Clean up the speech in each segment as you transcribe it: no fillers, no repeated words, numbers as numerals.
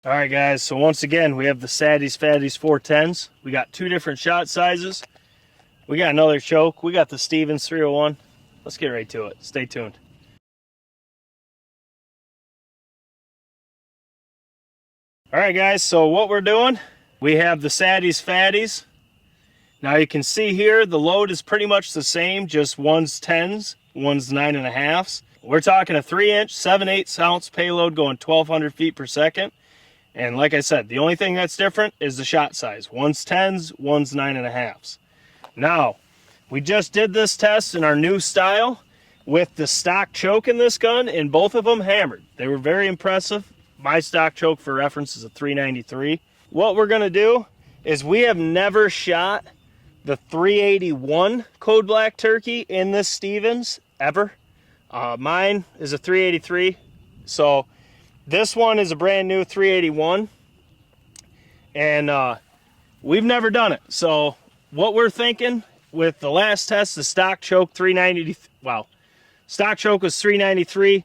All right, guys, so once again, we have the Satties Fatties 410s. We got two different shot sizes. We got another choke. We got the Stevens 301. Let's get right to it. Stay tuned. All right, guys, so what we're doing, we have the Satties Fatties. Now you can see here, the load is pretty much the same, just one's 10s, one's 9.5s. We're talking a 3-inch, 7/8 ounce payload going 1,200 feet per second. And like I said, the only thing that's different is the shot size. One's 10s, one's 9.5s. Now, we just did this test in our new style with the stock choke in this gun, and both of them hammered. They were very impressive. My stock choke, for reference, is a 393. What we're going to do is we have never shot the 381 Code Black Turkey in this Stevens, ever. Mine is a 383, so this one is a brand new 381, and we've never done it. So what we're thinking with the last test, the stock choke 390, wow, stock choke was 393.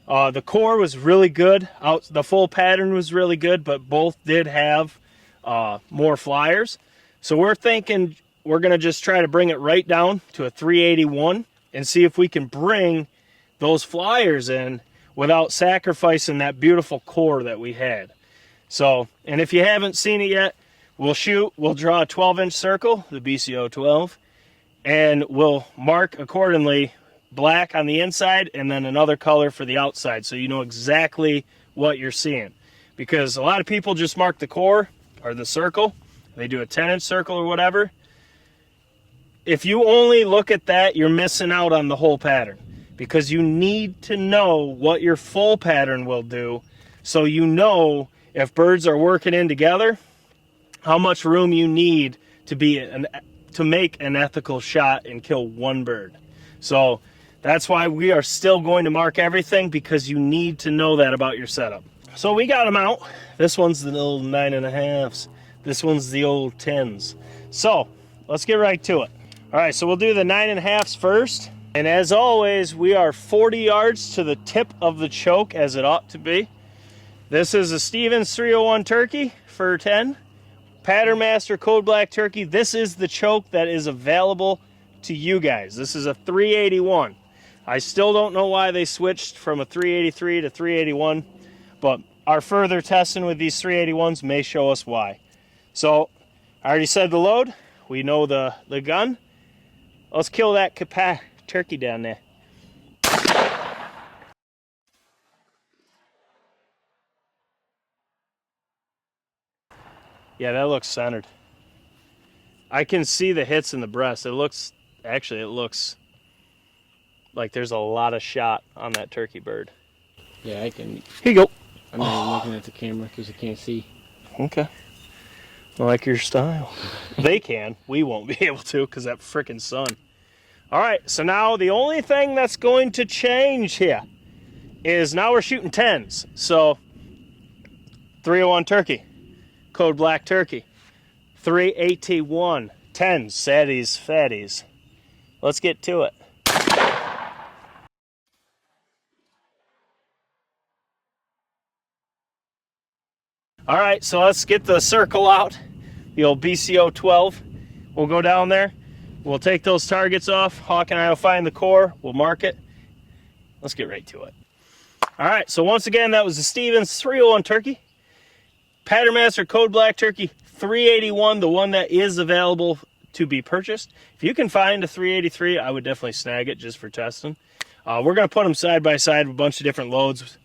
The core was really good. The full pattern was really good, but both did have more flyers. So we're thinking we're going to just try to bring it right down to a 381 and see if we can bring those flyers in without sacrificing that beautiful core that we had. So, and if you haven't seen it yet, we'll draw a 12-inch circle, the BCO 12, and we'll mark accordingly black on the inside and then another color for the outside, so you know exactly what you're seeing. Because a lot of people just mark the core or the circle, they do a 10-inch circle or whatever. If you only look at that, you're missing out on the whole pattern, because you need to know what your full pattern will do, so you know if birds are working in together, how much room you need to make an ethical shot and kill one bird. So that's why we are still going to mark everything, because you need to know that about your setup. So we got them out. This one's the old 9.5s. This one's the old 10s. So let's get right to it. All right, so we'll do the 9.5s first. And as always, we are 40 yards to the tip of the choke, as it ought to be. This is a Stevens 301 turkey for 10. Patternmaster Code Black turkey. This is the choke that is available to you guys. This is a 381. I still don't know why they switched from a 383 to 381, but our further testing with these 381s may show us why. So I already said the load. We know the gun. Let's kill that turkey down there. Yeah, that looks centered. I can see the hits in the breast. It looks like there's a lot of shot on that turkey bird. Yeah, I can. Here you go. I'm not even looking at the camera because I can't see. Okay. I like your style. They can. We won't be able to because that frickin' sun. All right, so now the only thing that's going to change here is now we're shooting 10s. So 301 turkey, Code Black turkey, 381, 10s, Satties, Fatties. Let's get to it. All right, so let's get the circle out, the old BCO 12. We'll go down there. We'll take those targets off. Hawk and I will find the core. We'll mark it. Let's get right to it. All right, so once again, that was the Stevens 301 turkey. Patternmaster Code Black turkey 381, the one that is available to be purchased. If you can find a 383, I would definitely snag it just for testing. We're going to put them side by side with a bunch of different loads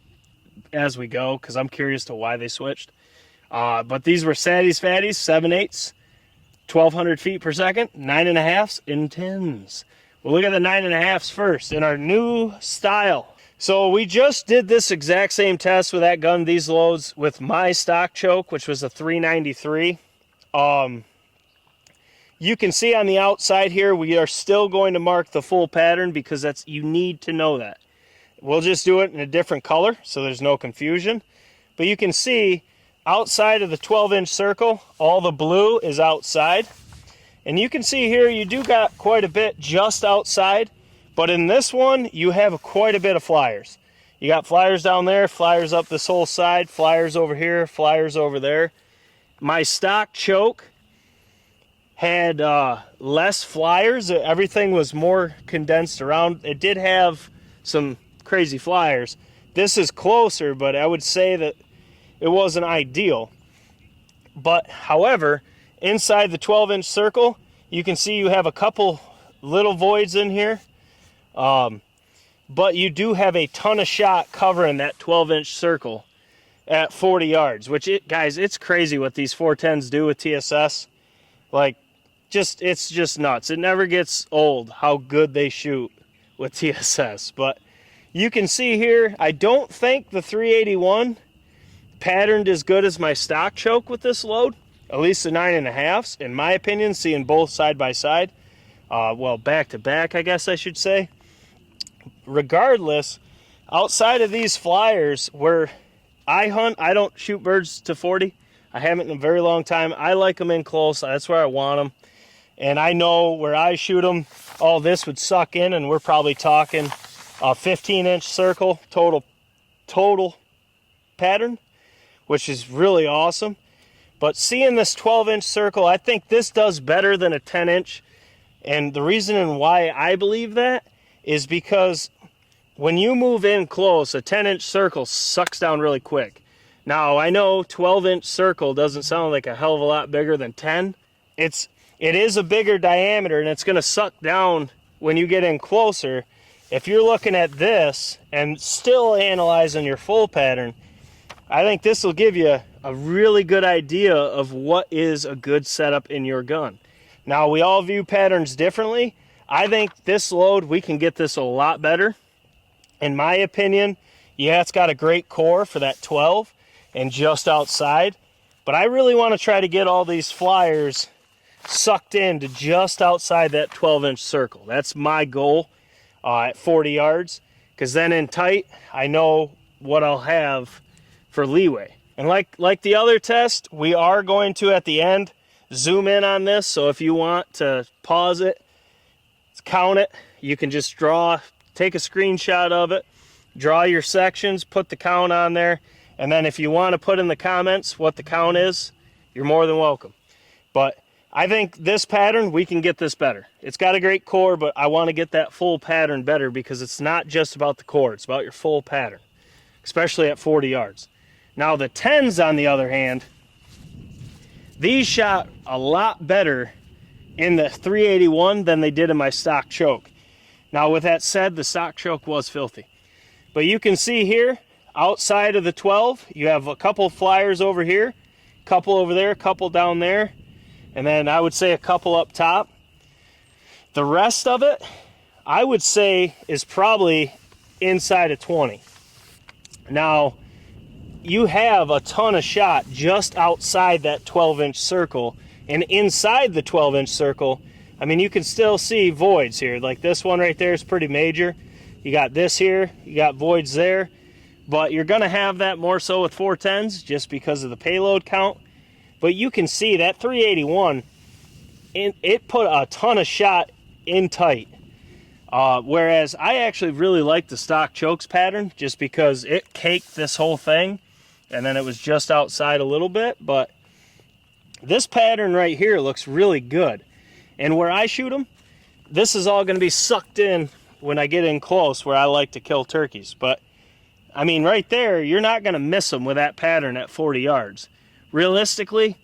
as we go, because I'm curious to why they switched. But these were Satties Fatties, 7/8. 1,200 feet per second, 9.5s and 10s. We'll look at the 9.5s first in our new style. So we just did this exact same test with that gun, these loads, with my stock choke, which was a 393. You can see on the outside here, we are still going to mark the full pattern, because you need to know that. We'll just do it in a different color so there's no confusion. But you can see outside of the 12-inch circle, all the blue is outside. And you can see here, you do got quite a bit just outside, but in this one, you have quite a bit of flyers. You got flyers down there, flyers up this whole side, flyers over here, flyers over there. My stock choke had less flyers. Everything was more condensed around. It did have some crazy flyers. This is closer, but I would say that it wasn't ideal. But however, inside the 12-inch circle, you can see you have a couple little voids in here. But you do have a ton of shot covering that 12-inch circle at 40 yards, which, guys, it's crazy what these 410s do with TSS. Like, it's just nuts. It never gets old how good they shoot with TSS. But you can see here, I don't think the 381 patterned as good as my stock choke with this load, at least the 9.5s, in my opinion, seeing both side by side. Well, back to back, I guess I should say. Regardless, outside of these flyers where I hunt, I don't shoot birds to 40. I haven't in a very long time. I like them in close. That's where I want them. And I know where I shoot them, all this would suck in, and we're probably talking a 15-inch circle total pattern, which is really awesome. But seeing this 12-inch circle, I think this does better than a 10-inch. And the reason why I believe that is because when you move in close, a 10-inch circle sucks down really quick. Now, I know 12-inch circle doesn't sound like a hell of a lot bigger than 10. It is a bigger diameter, and it's going to suck down when you get in closer. If you're looking at this and still analyzing your full pattern, I think this will give you a really good idea of what is a good setup in your gun. Now, we all view patterns differently. I think this load, we can get this a lot better. In my opinion, yeah, it's got a great core for that 12 and just outside. But I really want to try to get all these flyers sucked into just outside that 12-inch circle. That's my goal at 40 yards. Because then in tight, I know what I'll have for leeway. And like the other test, we are going to, at the end, zoom in on this. So if you want to pause it, count it, you can just take a screenshot of it, draw your sections, put the count on there, and then if you want to put in the comments what the count is, you're more than welcome. But I think this pattern, we can get this better. It's got a great core, but I want to get that full pattern better because it's not just about the core, it's about your full pattern, especially at 40 yards. Now the 10s, on the other hand, these shot a lot better in the 381 than they did in my stock choke. Now with that said, the stock choke was filthy. But you can see here, outside of the 12, you have a couple flyers over here, a couple over there, a couple down there, and then I would say a couple up top. The rest of it, I would say, is probably inside of 20. Now, you have a ton of shot just outside that 12-inch circle. And inside the 12-inch circle, I mean, you can still see voids here. Like this one right there is pretty major. You got this here, you got voids there. But you're going to have that more so with 410s just because of the payload count. But you can see that 381, it put a ton of shot in tight. Whereas I actually really like the stock chokes pattern just because it caked this whole thing. And then it was just outside a little bit. But this pattern right here looks really good. And where I shoot them, this is all going to be sucked in when I get in close where I like to kill turkeys. But, I mean, right there, you're not going to miss them with that pattern at 40 yards. Realistically,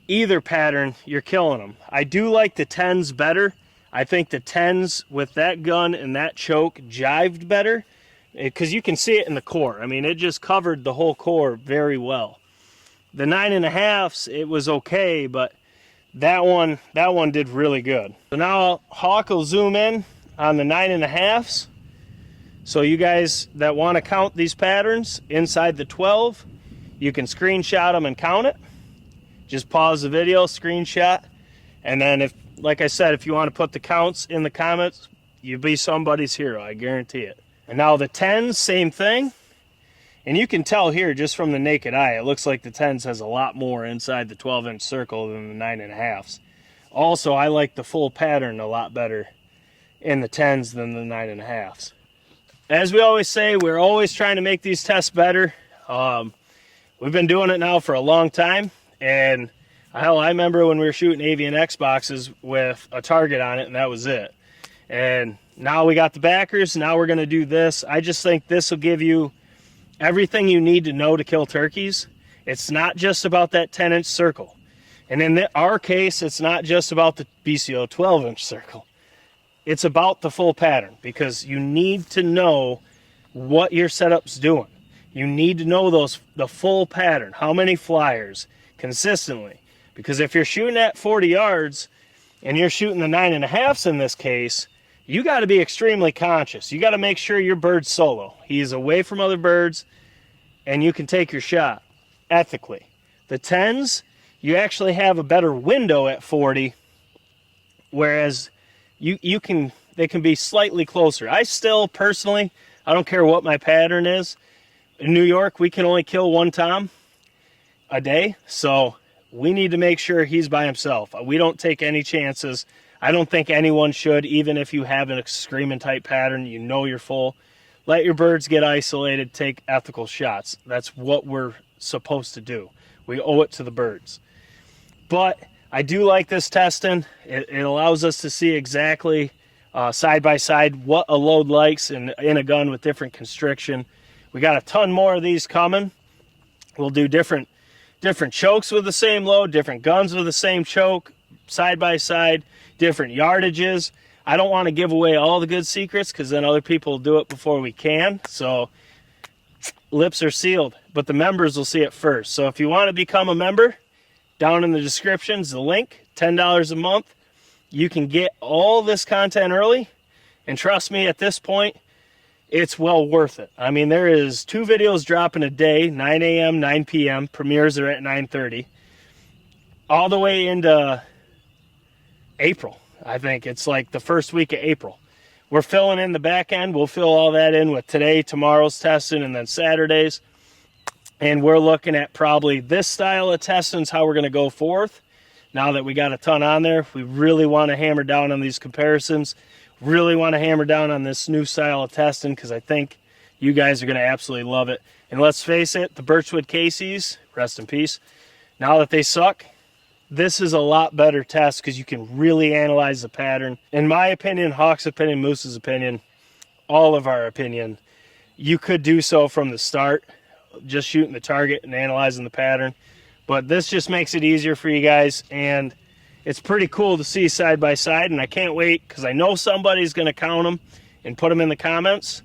either pattern, you're killing them. I do like the 10s better. I think the 10s with that gun and that choke jived better because you can see it in the core. I mean, it just covered the whole core very well. The 9.5s, it was okay, but that one did really good. So now Hawk will zoom in on the 9.5s. So you guys that want to count these patterns inside the 12, you can screenshot them and count it. Just pause the video, screenshot, and then if, like I said, if you want to put the counts in the comments, you'll be somebody's hero, I guarantee it. And now the 10s, same thing. And you can tell here just from the naked eye, it looks like the 10s has a lot more inside the 12-inch circle than the 9.5s. Also, I like the full pattern a lot better in the 10s than the 9.5s. as we always say, we're always trying to make these tests better. We've been doing it now for a long time, and hell, I remember when we were shooting avian X boxes with a target on it, and that was it. And now we got the backers. Now we're going to do this. I just think this will give you everything you need to know to kill turkeys. It's not just about that 10-inch circle. And in our case, it's not just about the BCO 12-inch circle. It's about the full pattern, because you need to know what your setup's doing. You need to know the full pattern, how many flyers, consistently. Because if you're shooting at 40 yards and you're shooting the 9.5s in this case, you got to be extremely conscious. You got to make sure your bird's solo. He's away from other birds, and you can take your shot ethically. The 10s, you actually have a better window at 40, whereas they can be slightly closer. I still, personally, I don't care what my pattern is. In New York, we can only kill one tom a day, so we need to make sure he's by himself. We don't take any chances. I don't think anyone should, even if you have an screaming tight pattern, you know you're full. Let your birds get isolated, take ethical shots. That's what we're supposed to do. We owe it to the birds. But I do like this testing. It allows us to see exactly side by side what a load likes in a gun with different constriction. We got a ton more of these coming. We'll do different chokes with the same load, different guns with the same choke, side by side, different yardages. I don't want to give away all the good secrets, because then other people will do it before we can. So lips are sealed, but the members will see it first. So if you want to become a member, down in the description is the link, $10 a month. You can get all this content early, and trust me, at this point, it's well worth it. I mean, there is 2 videos dropping a day, 9 a.m., 9 p.m. Premieres are at 9:30. All the way into April. I think it's like the first week of April. We're filling in the back end. We'll fill all that in with today, tomorrow's testing, and then Saturdays. And we're looking at probably this style of testing is how we're going to go forth. Now that we got a ton on there, we really want to hammer down on these comparisons. Really want to hammer down on this new style of testing, because I think you guys are going to absolutely love it. And let's face it, the Birchwood Casey's, rest in peace, now that they suck, this is a lot better test, because you can really analyze the pattern. In my opinion, Hawk's opinion, Moose's opinion, all of our opinion, you could do so from the start, just shooting the target and analyzing the pattern. But this just makes it easier for you guys, and it's pretty cool to see side by side, and I can't wait, because I know somebody's going to count them and put them in the comments.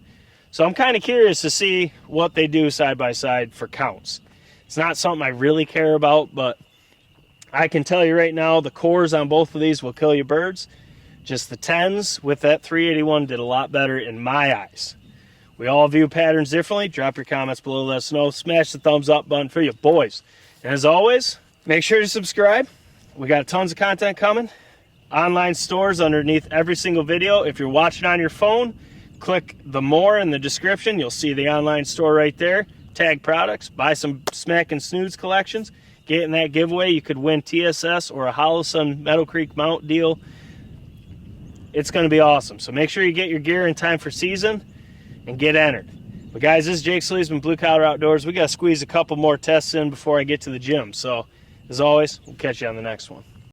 So I'm kind of curious to see what they do side by side for counts. It's not something I really care about, but I can tell you right now, the cores on both of these will kill your birds. Just the 10s with that 381 did a lot better in my eyes. We all view patterns differently. Drop your comments below, let us know. Smash the thumbs up button for you boys. And as always, make sure to subscribe. We got tons of content coming. Online stores underneath every single video. If you're watching on your phone, click the more in the description. You'll see the online store right there. Tag products. Buy some Smack and Snooze collections. Get in that giveaway. You could win TSS or a Hollow Sun Meadow Creek mount deal. It's going to be awesome. So make sure you get your gear in time for season and get entered. But guys, this is Jake Sleesman, Blue Collar Outdoors. We got to squeeze a couple more tests in before I get to the gym. So as always, we'll catch you on the next one.